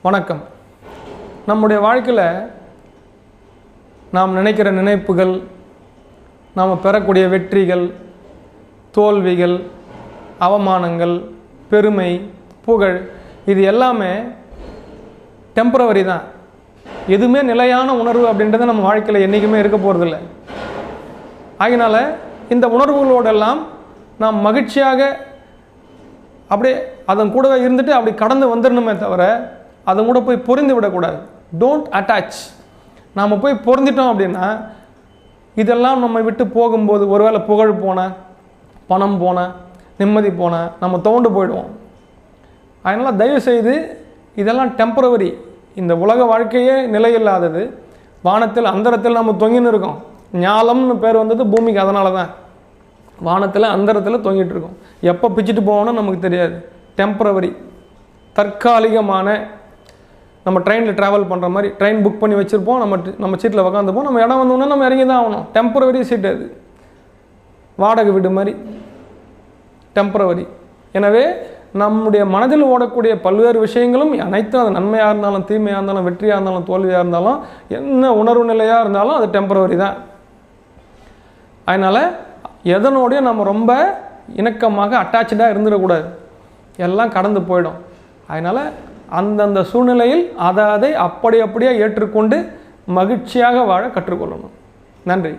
வணக்கம். நம்முடைய வாழ்க்கையில் நாம் நினைக்கிற நினைப்புகள், நாம் பெறக்கூடிய வெற்றிகள், தோல்விகள், அவமானங்கள், பெருமை, புகழ், இது எல்லாமே டெம்பரவரி தான். எதுவுமே நிலையான உணர்வு அப்படின்றது நம்ம வாழ்க்கையில் என்றைக்குமே இருக்க போகிறதில்ல. ஆகினால இந்த உணர்வுகளோடெல்லாம் நாம் மகிழ்ச்சியாக அப்படியே அதன் கூடவே இருந்துட்டு அப்படி கடந்து வந்துடணுமே தவிர அதன் கூட போய் பொருந்தி விடக்கூடாது. Don't attach. நாம் போய் பொருந்திட்டோம் அப்படின்னா இதெல்லாம் நம்ம விட்டு போகும்போது ஒருவேளை புகழ் போனால், பணம் போனால், நிம்மதி போனால் நம்ம தோண்டு போயிடுவோம். அதனால் தயவுசெய்து இதெல்லாம் டெம்பரவரி. இந்த உலக வாழ்க்கையே நிலையில்லாதது. வானத்தில் அந்தரத்தில் நம்ம தொங்கின்னு இருக்கோம். ஞாலம்னு பேர் வந்தது பூமிக்கு அதனால தான். வானத்தில் அந்தரத்தில் தொங்கிட்டு இருக்கோம். எப்போ பிச்சுட்டு போவோம்னு நமக்கு தெரியாது. டெம்பரவரி, தற்காலிகமான. நம்ம ட்ரெயினில் ட்ராவல் பண்ணுற மாதிரி ட்ரெயின் புக் பண்ணி வச்சுருப்போம். நம்ம சீட்டில் உக்காந்துப்போம். நம்ம இடம் வந்தோன்னா நம்ம இறங்கி தான் ஆகணும். டெம்பரவரி சீட் அது, வாடகை வீடு மாதிரி டெம்பரவரி. எனவே நம்முடைய மனதில் ஓடக்கூடிய பல்வேறு விஷயங்களும் அனைத்தும் அது நன்மையாக இருந்தாலும், தீமையாக இருந்தாலும், வெற்றியாக இருந்தாலும், தோல்வியாக இருந்தாலும், என்ன உணர்வு நிலையாக இருந்தாலும் அது டெம்பரவரி தான். அதனால் எதனோடையும் நம்ம ரொம்ப இணக்கமாக அட்டாச்சாக இருந்துடக்கூடாது. எல்லாம் கடந்து போயிடும். அதனால் அந்தந்த சூழ்நிலையில் அதை அப்படியே ஏற்றுக்கொண்டு மகிழ்ச்சியாக வாழ கற்றுக்கொள்ளணும். நன்றி.